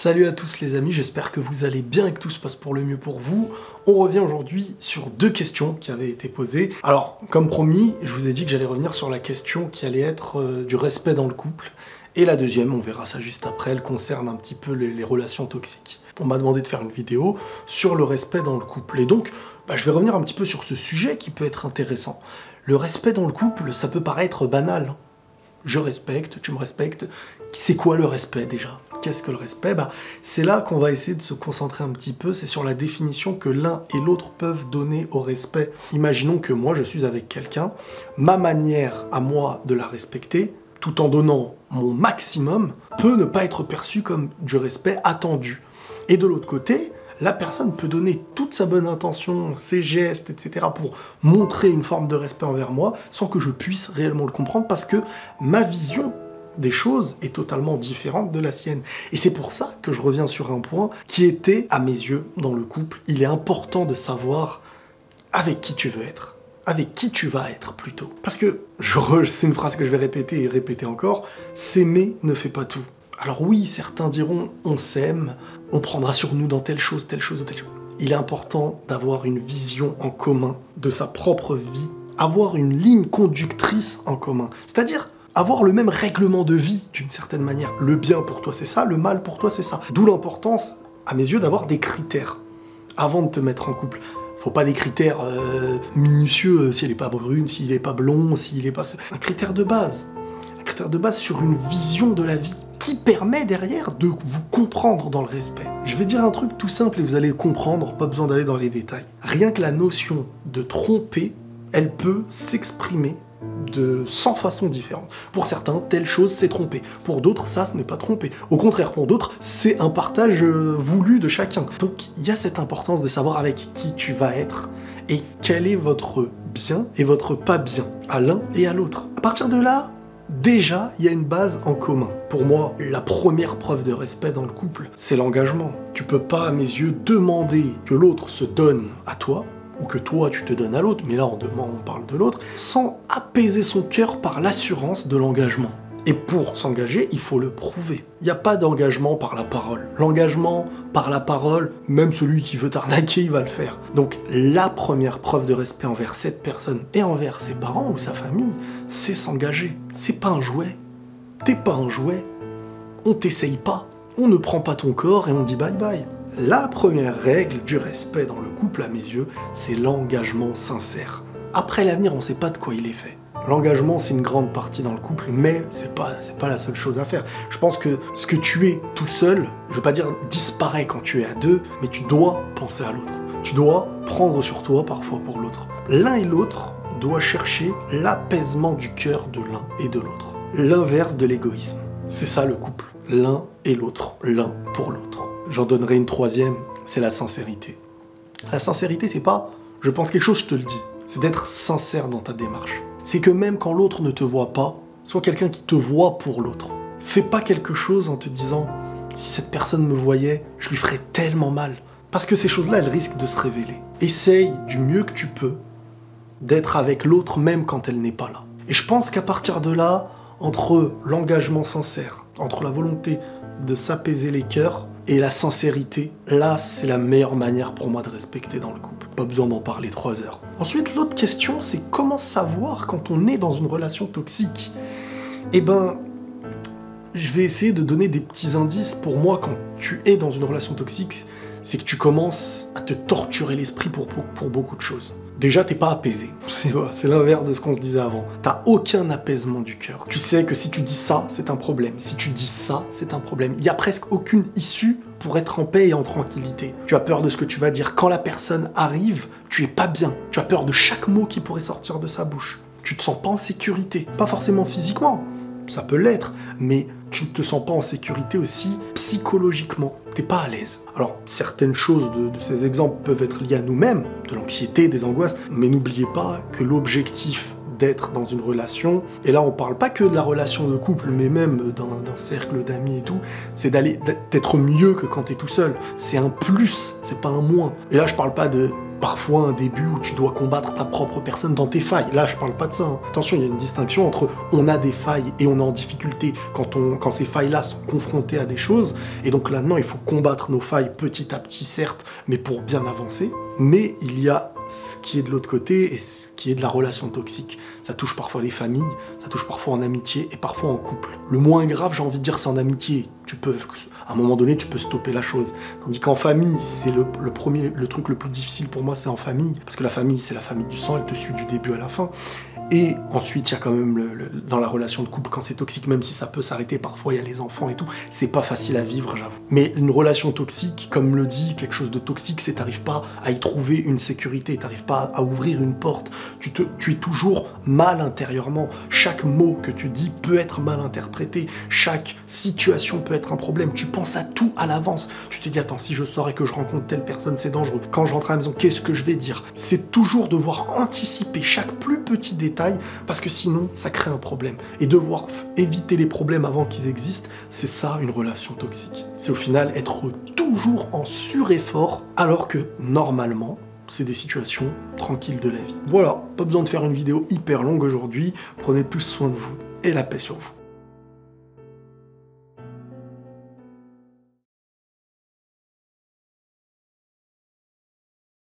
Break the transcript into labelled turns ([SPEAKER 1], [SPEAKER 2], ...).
[SPEAKER 1] Salut à tous les amis, j'espère que vous allez bien et que tout se passe pour le mieux pour vous. On revient aujourd'hui sur deux questions qui avaient été posées. Alors, comme promis, je vous ai dit que j'allais revenir sur la question qui allait être du respect dans le couple. Et la deuxième, on verra ça juste après, elle concerne un petit peu les relations toxiques. On m'a demandé de faire une vidéo sur le respect dans le couple. Et donc, je vais revenir un petit peu sur ce sujet qui peut être intéressant. Le respect dans le couple, ça peut paraître banal. Je respecte, tu me respectes. C'est quoi le respect déjà? Qu'est-ce que le respect? C'est là qu'on va essayer de se concentrer un petit peu, c'est sur la définition que l'un et l'autre peuvent donner au respect. Imaginons que moi je suis avec quelqu'un, ma manière à moi de la respecter, tout en donnant mon maximum, peut ne pas être perçue comme du respect attendu. Et de l'autre côté, la personne peut donner toute sa bonne intention, ses gestes, etc. pour montrer une forme de respect envers moi, sans que je puisse réellement le comprendre, parce que ma vision des choses est totalement différente de la sienne. Et c'est pour ça que je reviens sur un point qui était, à mes yeux, dans le couple, il est important de savoir avec qui tu veux être. Avec qui tu vas être, plutôt. Parce que, c'est une phrase que je vais répéter et répéter encore, s'aimer ne fait pas tout. Alors oui, certains diront, on s'aime, on prendra sur nous dans telle chose ou telle chose. Il est important d'avoir une vision en commun de sa propre vie, avoir une ligne conductrice en commun. C'est-à-dire avoir le même règlement de vie, d'une certaine manière. Le bien pour toi, c'est ça, le mal pour toi, c'est ça. D'où l'importance, à mes yeux, d'avoir des critères avant de te mettre en couple. Faut pas des critères minutieux, s'il n'est pas brune, s'il n'est pas blond, s'il n'est pas... Un critère de base. Un critère de base sur une vision de la vie qui permet derrière de vous comprendre dans le respect. Je vais dire un truc tout simple et vous allez comprendre, pas besoin d'aller dans les détails. Rien que la notion de tromper, elle peut s'exprimer de 100 façons différentes. Pour certains, telle chose, c'est tromper. Pour d'autres, ça, ce n'est pas tromper. Au contraire, pour d'autres, c'est un partage voulu de chacun. Donc, il y a cette importance de savoir avec qui tu vas être et quel est votre bien et votre pas bien à l'un et à l'autre. À partir de là, déjà, il y a une base en commun. Pour moi, la première preuve de respect dans le couple, c'est l'engagement. Tu peux pas, à mes yeux, demander que l'autre se donne à toi, ou que toi tu te donnes à l'autre, mais là on parle de l'autre, sans apaiser son cœur par l'assurance de l'engagement. Et pour s'engager, il faut le prouver. Il n'y a pas d'engagement par la parole. L'engagement par la parole, même celui qui veut t'arnaquer, il va le faire. Donc la première preuve de respect envers cette personne et envers ses parents ou sa famille, c'est s'engager. C'est pas un jouet. T'es pas un jouet. On t'essaye pas. On ne prend pas ton corps et on dit bye bye. La première règle du respect dans le couple, à mes yeux, c'est l'engagement sincère. Après l'avenir, on ne sait pas de quoi il est fait. L'engagement, c'est une grande partie dans le couple, mais c'est pas la seule chose à faire. Je pense que ce que tu es tout seul, je veux pas dire disparaît quand tu es à deux, mais tu dois penser à l'autre. Tu dois prendre sur toi parfois pour l'autre. L'un et l'autre doivent chercher l'apaisement du cœur de l'un et de l'autre. L'inverse de l'égoïsme. C'est ça le couple. L'un et l'autre, l'un pour l'autre. J'en donnerai une troisième, c'est la sincérité. La sincérité, c'est pas « je pense quelque chose, je te le dis ». C'est d'être sincère dans ta démarche. C'est que même quand l'autre ne te voit pas, sois quelqu'un qui te voit pour l'autre. Fais pas quelque chose en te disant « si cette personne me voyait, je lui ferais tellement mal ». Parce que ces choses-là, elles risquent de se révéler. Essaye du mieux que tu peux d'être avec l'autre même quand elle n'est pas là. Et je pense qu'à partir de là, entre l'engagement sincère, entre la volonté de s'apaiser les cœurs, et la sincérité, là, c'est la meilleure manière pour moi de respecter dans le couple. Pas besoin d'en parler 3 heures. Ensuite, l'autre question, c'est comment savoir quand on est dans une relation toxique? Je vais essayer de donner des petits indices. Pour moi, quand tu es dans une relation toxique, c'est que tu commences à te torturer l'esprit pour beaucoup de choses. Déjà, t'es pas apaisé. C'est l'inverse de ce qu'on se disait avant. T'as aucun apaisement du cœur. Tu sais que si tu dis ça, c'est un problème. Si tu dis ça, c'est un problème. Il y a presque aucune issue pour être en paix et en tranquillité. Tu as peur de ce que tu vas dire. Quand la personne arrive, tu es pas bien. Tu as peur de chaque mot qui pourrait sortir de sa bouche. Tu te sens pas en sécurité. Pas forcément physiquement. Ça peut l'être, mais tu ne te sens pas en sécurité aussi psychologiquement. T'es pas à l'aise. Alors, certaines choses de ces exemples peuvent être liées à nous-mêmes, de l'anxiété, des angoisses, mais n'oubliez pas que l'objectif d'être dans une relation, et là on parle pas que de la relation de couple, mais même d'un cercle d'amis et tout, c'est d'être mieux que quand t'es tout seul. C'est un plus, c'est pas un moins. Et là je parle pas de parfois un début où tu dois combattre ta propre personne dans tes failles. Là, je parle pas de ça, hein. Attention, il y a une distinction entre on a des failles et on est en difficulté quand ces failles-là sont confrontées à des choses. Et donc là, maintenant, il faut combattre nos failles petit à petit, certes, mais pour bien avancer. Mais il y a ce qui est de l'autre côté et ce qui est de la relation toxique. Ça touche parfois les familles, ça touche parfois en amitié et parfois en couple. Le moins grave, j'ai envie de dire, c'est en amitié. À un moment donné, tu peux stopper la chose. Tandis qu'en famille, c'est le truc le plus difficile pour moi, c'est en famille. Parce que la famille, c'est la famille du sang, elle te suit du début à la fin. Et ensuite, il y a quand même, dans la relation de couple, quand c'est toxique, même si ça peut s'arrêter, parfois il y a les enfants et tout, c'est pas facile à vivre, j'avoue. Mais une relation toxique, comme le dit, quelque chose de toxique, c'est t'arrives pas à y trouver une sécurité, t'arrives pas à ouvrir une porte, tu es toujours mal intérieurement. Chaque mot que tu dis peut être mal interprété, chaque situation peut être un problème, tu penses à tout à l'avance. Tu te dis, attends, si je sors et que je rencontre telle personne, c'est dangereux. Quand je rentre à la maison, qu'est-ce que je vais dire? C'est toujours devoir anticiper chaque plus petit détail, parce que sinon, ça crée un problème. Et devoir éviter les problèmes avant qu'ils existent, c'est ça une relation toxique. C'est au final être toujours en sureffort, alors que normalement, c'est des situations tranquilles de la vie. Voilà, pas besoin de faire une vidéo hyper longue aujourd'hui. Prenez tous soin de vous et la paix sur vous.